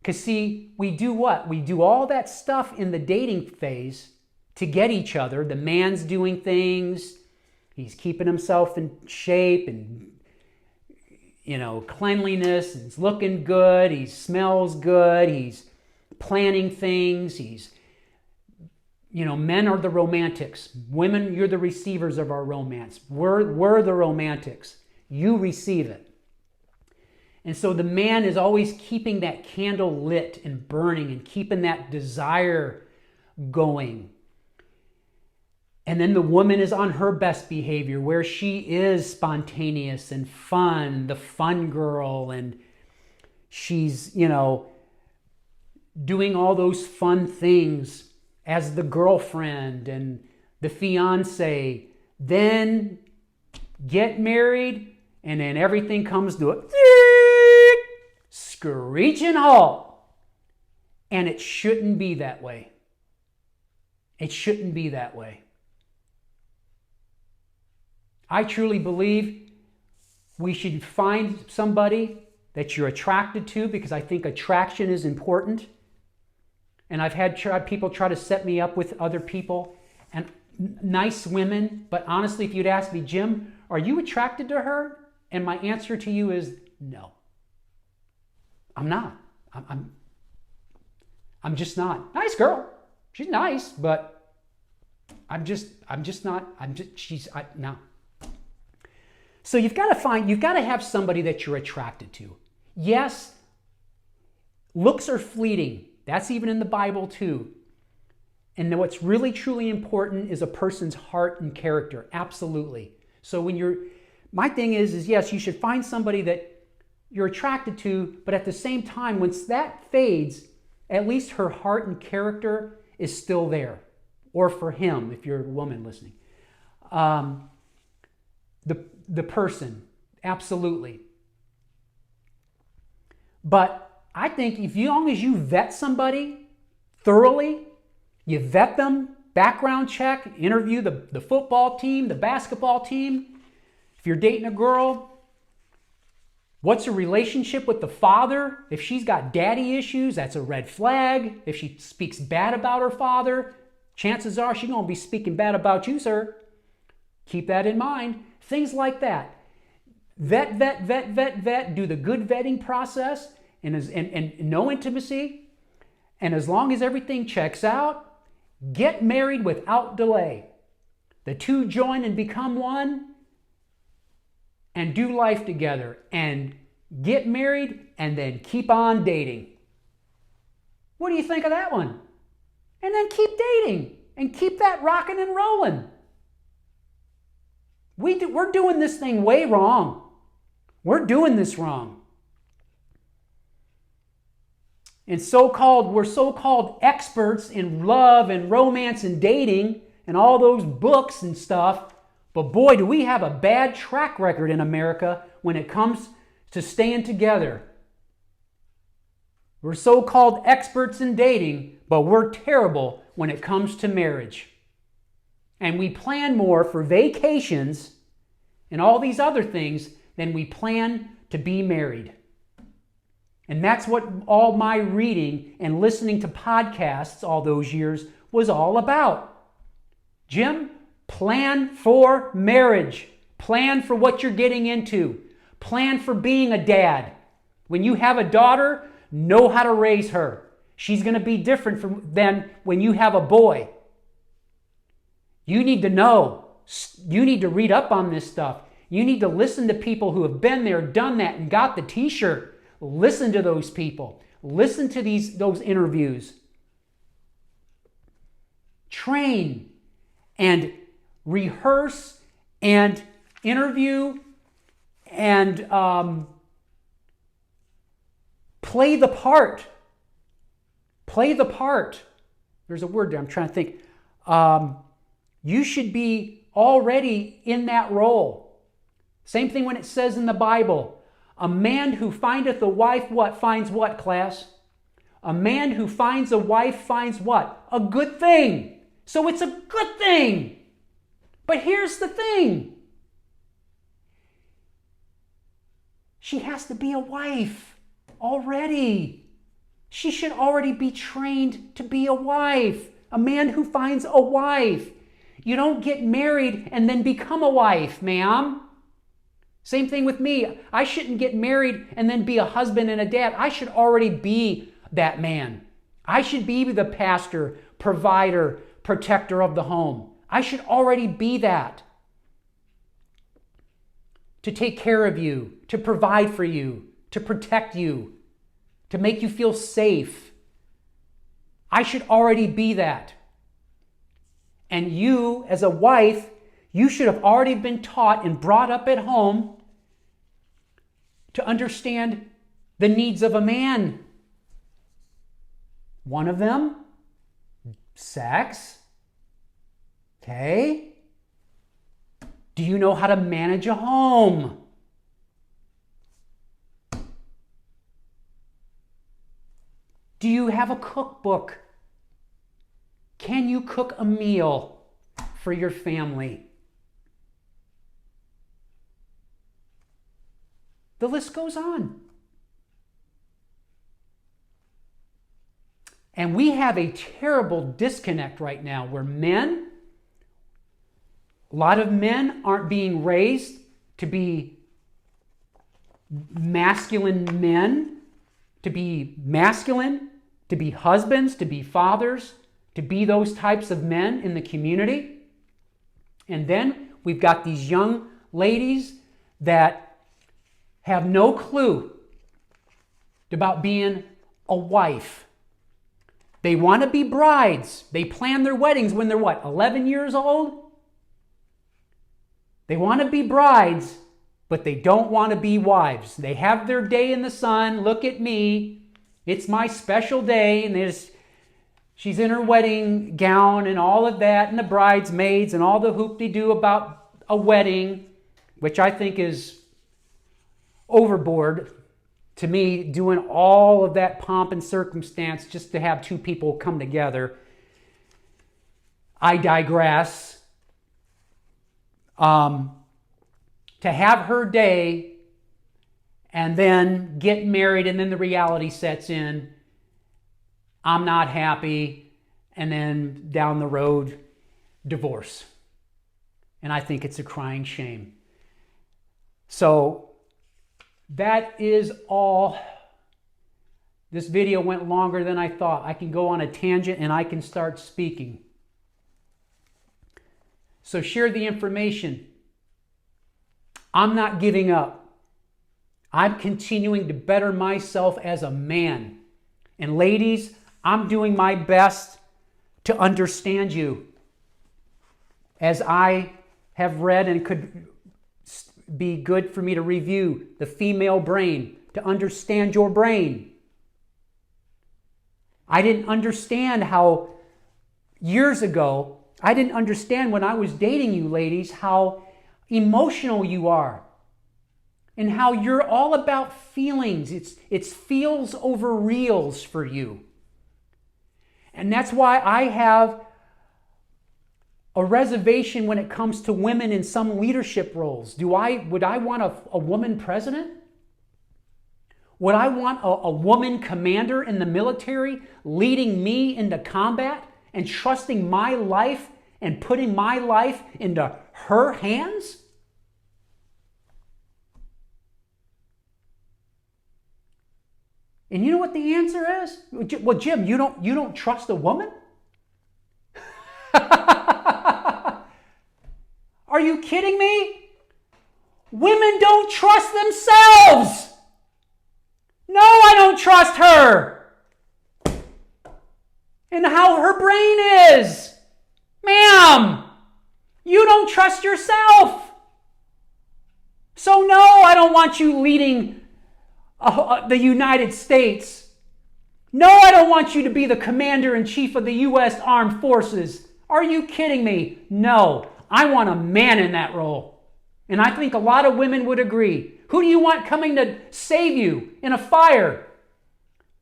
Because see, we do what? We do all that stuff in the dating phase to get each other. The man's doing things. He's keeping himself in shape and, you know, cleanliness. He's looking good. He smells good. He's planning things. You know, men are the romantics. Women, you're the receivers of our romance. We're the romantics. You receive it. And so the man is always keeping that candle lit and burning and keeping that desire going. And then the woman is on her best behavior, where she is spontaneous and fun, the fun girl, and she's, you know, doing all those fun things as the girlfriend and the fiance. Then get married, and then everything comes to a screeching halt. And it shouldn't be that way. It shouldn't be that way. I truly believe we should find somebody that you're attracted to, because I think attraction is important. And I've had people try to set me up with other people, and nice women. But honestly, if you'd ask me, Jim, are you attracted to her? And my answer to you is no. I'm not. I'm just not. Nice girl. She's nice, but I'm just not. No. So you've got to have somebody that you're attracted to. Yes, looks are fleeting. That's even in the Bible too. And what's really truly important is a person's heart and character. Absolutely. So my thing is yes, you should find somebody that you're attracted to, but at the same time, once that fades, at least her heart and character is still there. Or for him, if you're a woman listening. The person, absolutely. But I think as long as you vet somebody thoroughly, you vet them, background check, interview the football team, the basketball team. If you're dating a girl, what's her relationship with the father? If she's got daddy issues, that's a red flag. If she speaks bad about her father, chances are she's going to be speaking bad about you, sir. Keep that in mind. Things like that. Vet. Do the good vetting process and no intimacy. And as long as everything checks out, get married without delay. The two join and become one. and do life together and get married and then keep on dating. What do you think of that one? And then keep dating and keep that rocking and rolling. We're doing this thing way wrong. We're doing this wrong. And we're so-called experts in love and romance and dating and all those books and stuff. But boy, do we have a bad track record in America when it comes to staying together. We're so-called experts in dating, but we're terrible when it comes to marriage. And we plan more for vacations and all these other things than we plan to be married. And that's what all my reading and listening to podcasts all those years was all about. Jim, plan for marriage. Plan for what you're getting into. Plan for being a dad. When you have a daughter, know how to raise her. She's going to be different than when you have a boy. You need to know. You need to read up on this stuff. You need to listen to people who have been there, done that, and got the t-shirt. Listen to those people. Listen to those interviews. Train and rehearse and interview and play the part. Play the part. There's a word there. I'm trying to think. You should be already in that role. Same thing when it says in the Bible. A man who findeth a wife, what? Finds what, class? A man who finds a wife finds what? A good thing. So it's a good thing. But here's the thing. She has to be a wife already. She should already be trained to be a wife. A man who finds a wife. You don't get married and then become a wife, ma'am. Same thing with me. I shouldn't get married and then be a husband and a dad. I should already be that man. I should be the pastor, provider, protector of the home. I should already be that. To take care of you, to provide for you, to protect you, to make you feel safe. I should already be that. And you, as a wife, you should have already been taught and brought up at home to understand the needs of a man. One of them, sex. Okay. Do you know how to manage a home? Do you have a cookbook? Can you cook a meal for your family? The list goes on. And we have a terrible disconnect right now where a lot of men aren't being raised to be masculine men, to be masculine, to be husbands, to be fathers, to be those types of men in the community. And then we've got these young ladies that have no clue about being a wife. They want to be brides. They plan their weddings when they're what, 11 years old? They want to be brides, but they don't want to be wives. They have their day in the sun. Look at me. It's my special day. And she's in her wedding gown and all of that, and the bridesmaids and all the hoop-de-doo about a wedding, which I think is overboard to me, doing all of that pomp and circumstance just to have two people come together. I digress. To have her day and then get married, and then the reality sets in. I'm not happy, and then down the road, divorce. And I think it's a crying shame. So that is all. This video went longer than I thought. I can go on a tangent and I can start speaking. So share the information. I'm not giving up. I'm continuing to better myself as a man. And ladies, I'm doing my best to understand you. As I have read and could be good for me to review the female brain, to understand your brain. I didn't understand how years ago, I didn't understand when I was dating you ladies how emotional you are and how you're all about feelings. It's feels over reals for you. And that's why I have a reservation when it comes to women in some leadership roles. Would I want a woman president? Would I want a woman commander in the military leading me into combat and trusting my life and putting my life into her hands? And you know what the answer is? Well, Jim, you don't trust a woman? Are you kidding me? Women don't trust themselves. No, I don't trust her. And how her brain is. Ma'am, you don't trust yourself. So no, I don't want you leading the United States. No, I don't want you to be the commander-in-chief of the U.S. Armed Forces. Are you kidding me? No, I want a man in that role. And I think a lot of women would agree. Who do you want coming to save you in a fire?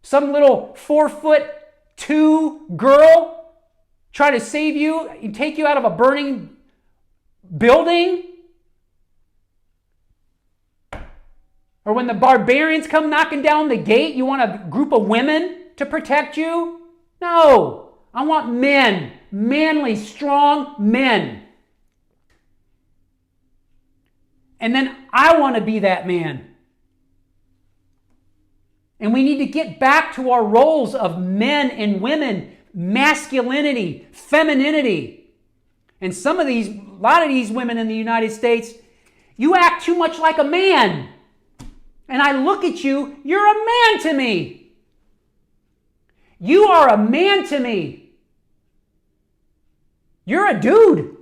Some little 4'2" girl try to save you and take you out of a burning building? Or when the barbarians come knocking down the gate, you want a group of women to protect you? No, I want men, manly, strong men. And then I want to be that man. And we need to get back to our roles of men and women, masculinity, femininity. And a lot of these women in the United States, you act too much like a man. And I look at you, you're a man to me. You are a man to me. You're a dude.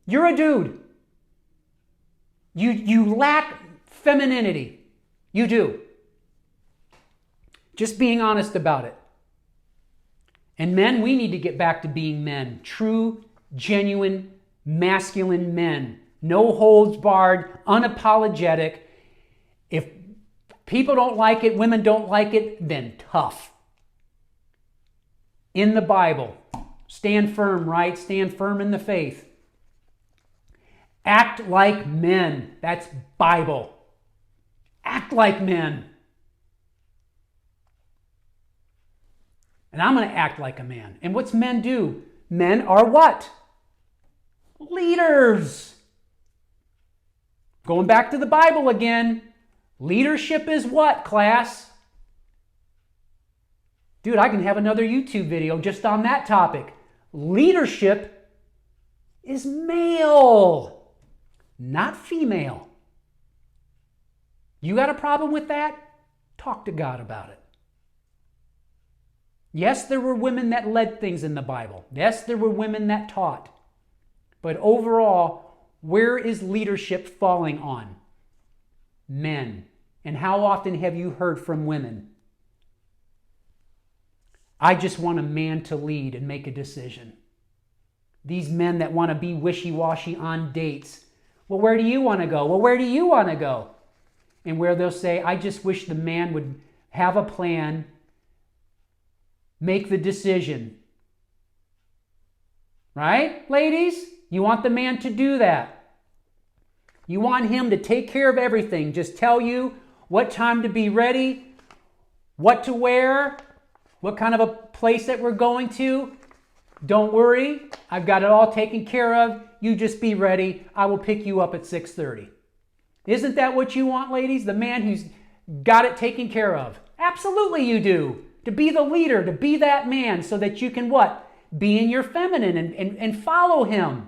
You're a dude. You lack femininity. You do. Just being honest about it. And men, we need to get back to being men. True, genuine, masculine men. No holds barred, unapologetic. If people don't like it, women don't like it, then tough. In the Bible. Stand firm, right? Stand firm in the faith. Act like men. That's Bible. Act like men. And I'm going to act like a man. And what's men do? Men are what? Leaders. Going back to the Bible again. Leadership is what, class? Dude, I can have another YouTube video just on that topic. Leadership is male, not female. You got a problem with that? Talk to God about it. Yes, there were women that led things in the Bible. Yes, there were women that taught. But overall, where is leadership falling on? Men. And how often have you heard from women? I just want a man to lead and make a decision. These men that want to be wishy-washy on dates. Well, where do you want to go? Well, where do you want to go? And where they'll say, I just wish the man would have a plan, make the decision. Right, ladies? You want the man to do that. You want him to take care of everything. Just tell you what time to be ready, what to wear, what kind of a place that we're going to. Don't worry, I've got it all taken care of. You just be ready. I will pick you up at 6:30. Isn't that what you want, ladies? The man who's got it taken care of. Absolutely you do. To be the leader, to be that man so that you can what? Be in your feminine and follow him.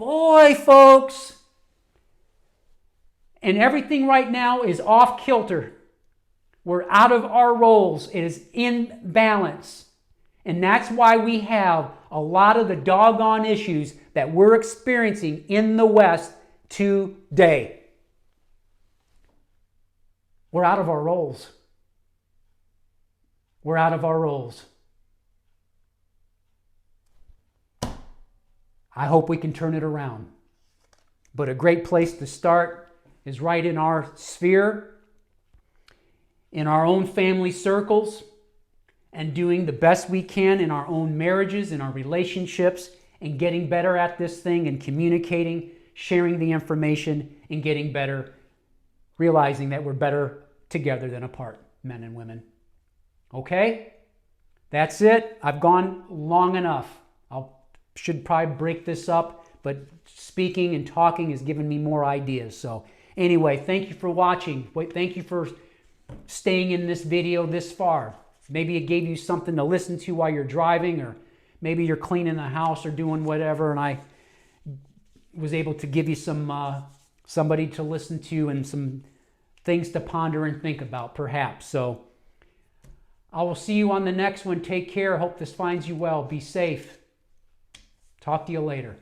Boy, folks. And everything right now is off kilter. We're out of our roles. It is imbalance. And that's why we have a lot of the doggone issues that we're experiencing in the West today. We're out of our roles. We're out of our roles. I hope we can turn it around. But a great place to start is right in our sphere, in our own family circles, and doing the best we can in our own marriages, in our relationships, and getting better at this thing and communicating, sharing the information, and getting better, realizing that we're better together than apart, men and women. Okay? That's it. I've gone long enough. Should probably break this up, but speaking and talking has given me more ideas. So anyway, thank you for watching. Thank you for staying in this video this far. Maybe it gave you something to listen to while you're driving, or maybe you're cleaning the house or doing whatever, and I was able to give you some somebody to listen to and some things to ponder and think about, perhaps. So I will see you on the next one. Take care. Hope this finds you well. Be safe. Talk to you later.